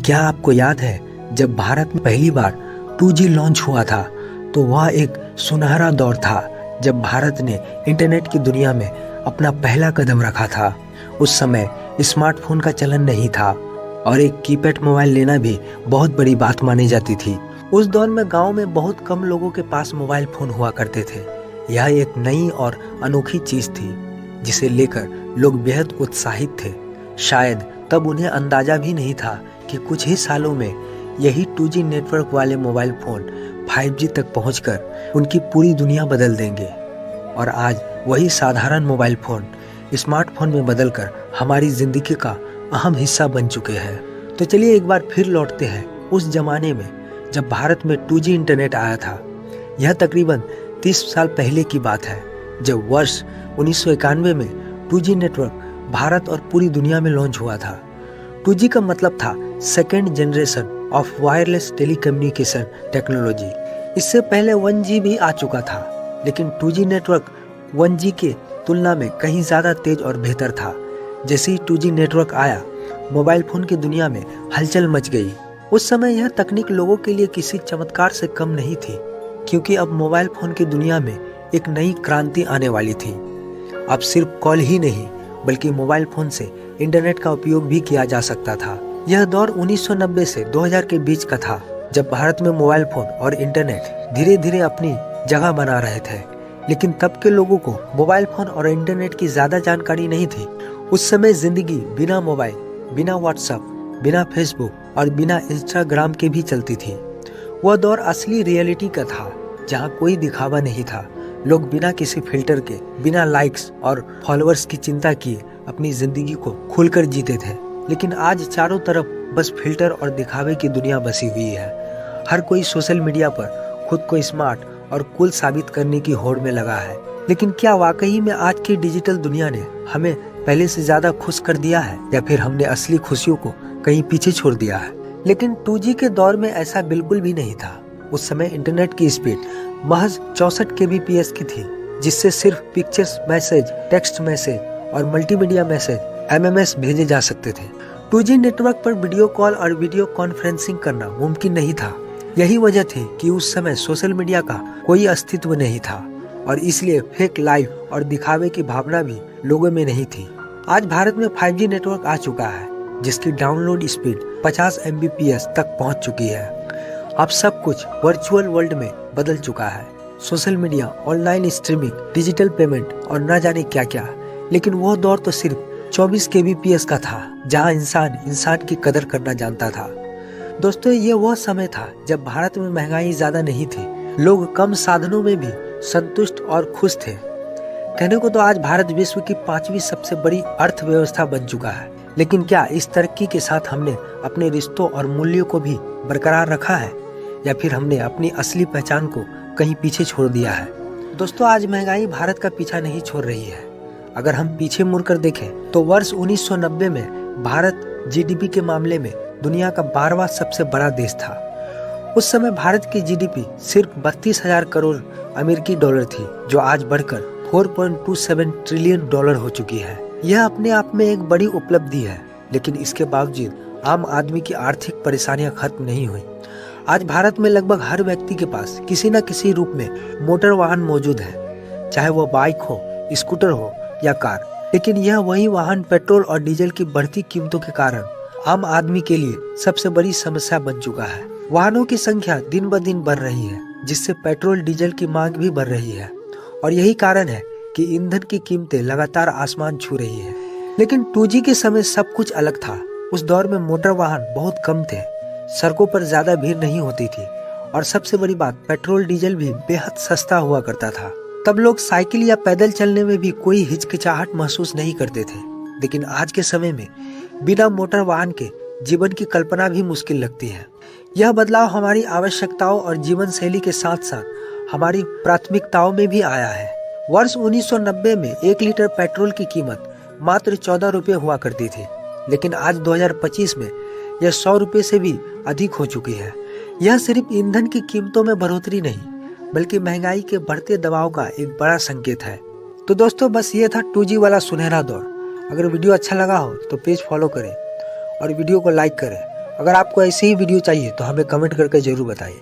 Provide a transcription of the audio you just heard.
क्या आपको याद है जब भारत में पहली बार 2G लॉन्च हुआ था तो वह एक सुनहरा दौर था जब भारत ने इंटरनेट की दुनिया में अपना पहला कदम रखा था। उस समय स्मार्टफोन का चलन नहीं था और एक कीपैड मोबाइल लेना भी बहुत बड़ी बात मानी जाती थी। उस दौर में गांव में बहुत कम लोगों के पास मोबाइल फोन हुआ करते थे। यह एक नई और अनोखी चीज थी जिसे लेकर लोग बेहद उत्साहित थे। शायद तब उन्हें अंदाजा भी नहीं था कि कुछ ही सालों में यही 2G नेटवर्क वाले मोबाइल फोन 5G तक पहुंचकर उनकी पूरी दुनिया बदल देंगे। और आज वही साधारण मोबाइल फोन स्मार्टफोन में बदलकर हमारी जिंदगी का अहम हिस्सा बन चुके हैं। तो चलिए एक बार फिर लौटते हैं उस जमाने में जब भारत में 2G इंटरनेट आया था। यह तकरीबन 30 साल पहले की बात है जब वर्ष 1991 में 2G नेटवर्क भारत और पूरी दुनिया में लॉन्च हुआ था। 2G का मतलब था second generation of wireless telecommunication technology. इससे पहले 1G भी आ चुका था, लेकिन 2G नेटवर्क 1G के तुलना में कहीं ज़्यादा तेज और बेहतर था। जैसे ही 2G नेटवर्क आया, मोबाइल फ़ोन की दुनिया में हलचल मच गई। उस समय यह तकनीक लोगों के लिए किसी चमत्कार से कम नहीं थी, क्योंकि अब मोबाइल फ़ोन की दुनिया में एक नई क्रांति आने वाली थी। अब सिर्फ कॉल ही नहीं बल्कि मोबाइल फ़ोन से इंटरनेट का उपयोग भी किया जा सकता था। यह दौर 1990 से 2000 के बीच का था, जब भारत में मोबाइल फ़ोन और इंटरनेट धीरे धीरे अपनी जगह बना रहे थे। लेकिन तब के लोगों को मोबाइल फ़ोन और इंटरनेट की ज़्यादा जानकारी नहीं थी। उस समय ज़िंदगी बिना मोबाइल, बिना व्हाट्सएप, बिना फेसबुक और बिना इंस्टाग्राम के भी चलती थी। वह दौर असली रियलिटी का था, जहाँ कोई दिखावा नहीं था। लोग बिना किसी फिल्टर के, बिना लाइक्स और फॉलोअर्स की चिंता किए अपनी जिंदगी को खुलकर जीते थे। लेकिन आज चारों तरफ बस फिल्टर और दिखावे की दुनिया बसी हुई है। हर कोई सोशल मीडिया पर खुद को स्मार्ट और कूल साबित करने की होड़ में लगा है। लेकिन क्या वाकई में आज की डिजिटल दुनिया ने हमें पहले से ज्यादा खुश कर दिया है, या फिर हमने असली खुशियों को कहीं पीछे छोड़ दिया है? लेकिन 2G के दौर में ऐसा बिल्कुल भी नहीं था। उस समय इंटरनेट की स्पीड महज 64 kbps की थी, जिससे सिर्फ पिक्चर्स मैसेज, टेक्स्ट मैसेज और मल्टीमीडिया मैसेज MMS भेजे जा सकते थे। 2G नेटवर्क पर वीडियो कॉल और वीडियो कॉन्फ्रेंसिंग करना मुमकिन नहीं था। यही वजह थी कि उस समय सोशल मीडिया का कोई अस्तित्व नहीं था और इसलिए फेक लाइफ और दिखावे की भावना भी लोगों में नहीं थी। आज भारत में 5G नेटवर्क आ चुका है, जिसकी डाउनलोड स्पीड 50 Mbps तक पहुंच चुकी है। अब सब कुछ वर्चुअल वर्ल्ड में बदल चुका है। Social media, online streaming, digital payment और न जाने क्या क्या। लेकिन वो दौर तो सिर्फ 24 kbps का था, जहां इंसान की कदर करना जानता था। दोस्तों, ये वो समय था जब भारत में महंगाई ज्यादा नहीं थी। लोग कम साधनों में भी संतुष्ट और खुश थे। कहने को तो आज भारत विश्व की 5वीं सबसे बड़ी अर्थव्यवस्था बन चुका है। लेकिन क्या इस तरक्की के साथ हमने अपने रिश्तों और मूल्यों को भी बरकरार रखा है, या फिर हमने अपनी असली पहचान को कहीं पीछे छोड़ दिया है? दोस्तों, आज महंगाई भारत का पीछा नहीं छोड़ रही है। अगर हम पीछे मुड़कर देखें तो वर्ष 1990 में भारत GDP के मामले में दुनिया का 12वां सबसे बड़ा देश था। उस समय भारत की GDP सिर्फ 32,000 करोड़ अमेरिकी डॉलर थी, जो आज बढ़कर 4.27 ट्रिलियन डॉलर हो चुकी है। यह अपने आप में एक बड़ी उपलब्धि है, लेकिन इसके बावजूद आम आदमी की आर्थिक परेशानियां खत्म नहीं हुई। आज भारत में लगभग हर व्यक्ति के पास किसी न किसी रूप में मोटर वाहन मौजूद है, चाहे वो बाइक हो, स्कूटर हो या कार। लेकिन यह वही वाहन पेट्रोल और डीजल की बढ़ती कीमतों के कारण आम आदमी के लिए सबसे बड़ी समस्या बन चुका है। वाहनों की संख्या दिन ब दिन बढ़ रही है, जिससे पेट्रोल डीजल की मांग भी बढ़ रही है और यही कारण है कि ईंधन की कीमतें लगातार आसमान छू रही है। लेकिन 2G के समय सब कुछ अलग था। उस दौर में मोटर वाहन बहुत कम थे, सड़कों पर ज्यादा भीड़ नहीं होती थी और सबसे बड़ी बात, पेट्रोल डीजल भी बेहद सस्ता हुआ करता था। तब लोग साइकिल या पैदल चलने में भी कोई हिचकिचाहट महसूस नहीं करते थे। लेकिन आज के समय में बिना मोटर वाहन के जीवन की कल्पना भी मुश्किल लगती है। यह बदलाव हमारी आवश्यकताओं और जीवन शैली के साथ साथ हमारी प्राथमिकताओं में भी आया है। वर्ष 1990 में 1 लीटर पेट्रोल की कीमत मात्र 14 रुपये हुआ करती थी, लेकिन आज 2025 में यह 100 रुपये से भी अधिक हो चुकी है। यह सिर्फ ईंधन की कीमतों में बढ़ोतरी नहीं, बल्कि महंगाई के बढ़ते दबाव का एक बड़ा संकेत है। तो दोस्तों, बस ये था 2G वाला सुनहरा दौर। अगर वीडियो अच्छा लगा हो तो पेज फॉलो करें और वीडियो को लाइक करें अगर आपको ऐसी ही वीडियो चाहिए तो हमें कमेंट करके जरूर बताइए।